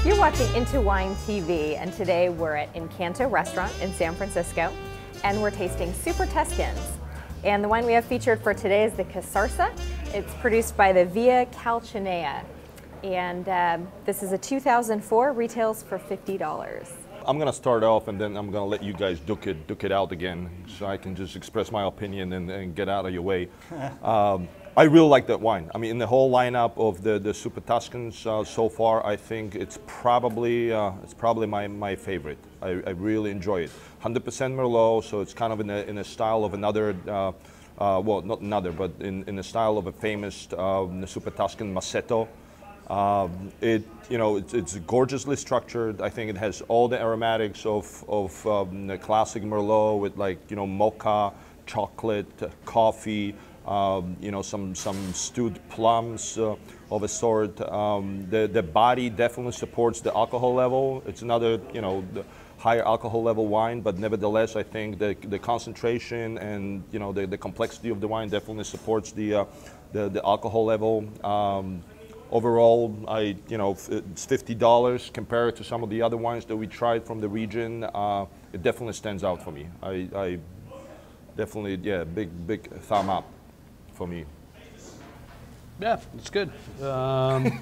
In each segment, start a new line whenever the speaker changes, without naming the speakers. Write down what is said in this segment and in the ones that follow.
You're watching Into Wine TV, and today we're at Encanto Restaurant in San Francisco, and we're tasting Super Tuscans. And the wine we have featured for today is the Casarsa. It's produced by the Via Calcinaia, and this is a 2004, retails for $50.
I'm going to start off, and then I'm going to let you guys duke it out again, so I can just express my opinion and get out of your way. I really like that wine. I mean, in the whole lineup of the Super Tuscans so far, I think it's probably my favorite. I really enjoy it. 100% Merlot, so it's kind of in a style of another, well, not another, but in the style of a famous Super Tuscan Massetto. It's gorgeously structured. I think it has all the aromatics of the classic Merlot with, like, mocha, chocolate, coffee. Some stewed plums of a sort. The body definitely supports the alcohol level. It's another, the higher alcohol level wine, but nevertheless, I think the concentration and the complexity of the wine definitely supports the alcohol level. Overall, it's $50 compared to some of the other wines that we tried from the region. It definitely stands out for me. I definitely, yeah, big thumb up for me.
Yeah, it's good.
Bro, you're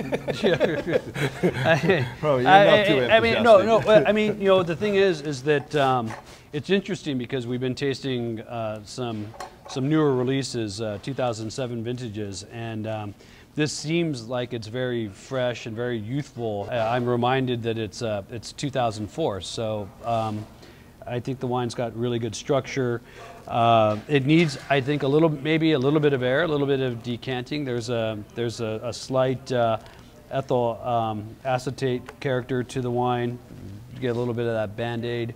not too enthusiastic.
The thing is that it's interesting because we've been tasting some newer releases, 2007 vintages, and this seems like it's very fresh and very youthful. I'm reminded that it's 2004, so I think the wine's got really good structure. It needs, I think, maybe a little bit of air, a little bit of decanting. There's a slight ethyl acetate character to the wine. You get a little bit of that Band-Aid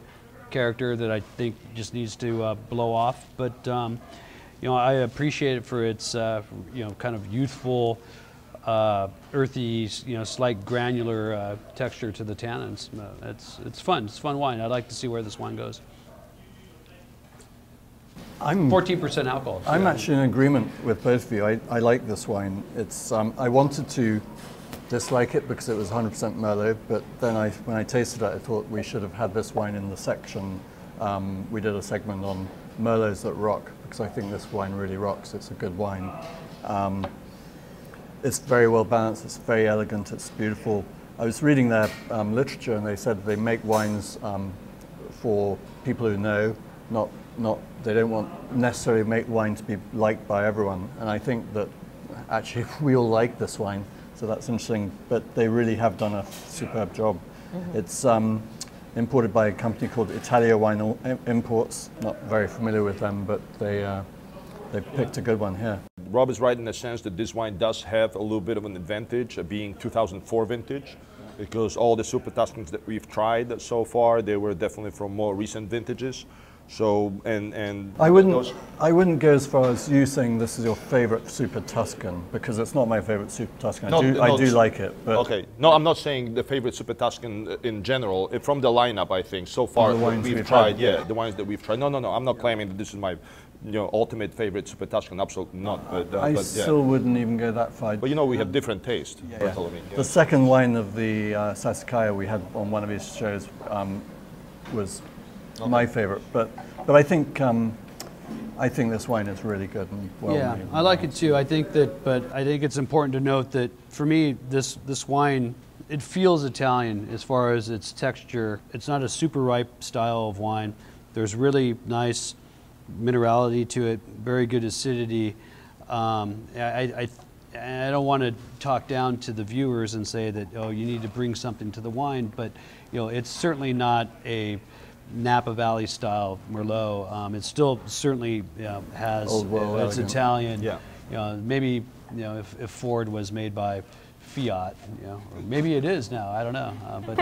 character that I think just needs to blow off. But I appreciate it for its kind of youthful, earthy, slight granular texture to the tannins. It's fun. It's fun wine. I'd like to see where this wine goes. 14% alcohol.
I'm actually in agreement with both of you. I like this wine. It's I wanted to dislike it because it was 100% Merlot, but then when I tasted it, I thought we should have had this wine in the section. We did a segment on Merlots that rock, because I think this wine really rocks. It's a good wine. It's very well balanced. It's very elegant. It's beautiful. I was reading their literature, and they said they make wines for people who know, not they don't want necessarily make wine to be liked by everyone. And I think that actually we all like this wine, so that's interesting. But they really have done a superb job. Mm-hmm. It's imported by a company called Italia Wine Imports. Not very familiar with them, but they picked a good one here.
Rob is right in the sense that this wine does have a little bit of an advantage of being 2004 vintage, because all the Super Tuscans that we've tried so far, they were definitely from more recent vintages. So and
I wouldn't go as far as you saying this is your favorite Super Tuscan, because it's not my favorite Super Tuscan. I do like it. But
okay, no, I'm not saying the favorite Super Tuscan in general. From the lineup, I think so far
the wines
we've tried, the wines that we've tried. No, I'm not claiming that this is my ultimate favorite Super Tuscan. Absolutely not.
I still wouldn't even go that far.
But we have different taste.
The second wine of the Casarsa we had on one of his shows was my favorite, but I think this wine is really good and well made.
Yeah, I like it too. I think it's important to note that for me, this wine, it feels Italian as far as its texture. It's not a super ripe style of wine. There's really nice minerality to it, very good acidity. I don't want to talk down to the viewers and say that, oh, you need to bring something to the wine, but it's certainly not a Napa Valley style Merlot. It still certainly has it's Italian.
Yeah.
Maybe if Ford was made by Fiat, or maybe it is now. I don't know. But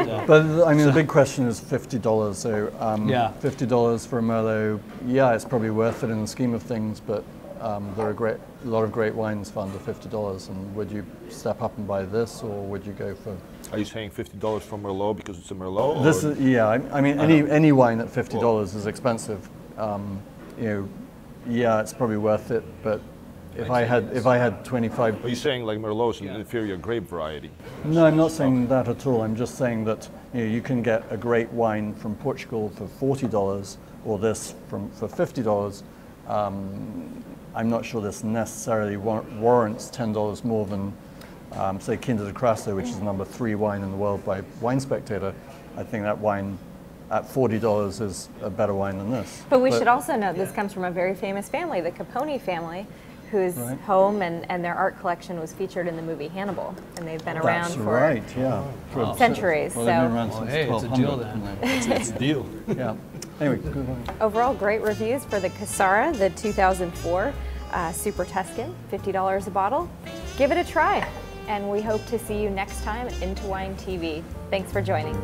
I mean, the big question is $50. So $50 for a Merlot. Yeah, it's probably worth it in the scheme of things. But there are a lot of great wines for under $50. And would you step up and buy this, or would you go for?
Are you saying $50 for Merlot because it's a Merlot?
This is, yeah. I mean, any wine at $50 is expensive. Yeah, it's probably worth it, but if I had 25.
Are you saying like Merlot is an inferior grape variety?
No, I'm not saying that at all. I'm just saying that you can get a great wine from Portugal for $40 or this for $50. I'm not sure this necessarily warrants $10 more than, say, Quinta de Crasso, which is the number 3 wine in the world by Wine Spectator. I think that wine at $40 is a better wine than this.
But we should also note this comes from a very famous family, the Capone family, whose home and their art collection was featured in the movie Hannibal, and they've been around for centuries.
Well, they've been around since
hey, it's a deal then.
It's a deal.
Yeah. Anyway, good wine.
Overall, great reviews for the Casarsa, the 2004 Super Tuscan, $50 a bottle. Give it a try, and we hope to see you next time at Into Wine TV. Thanks for joining.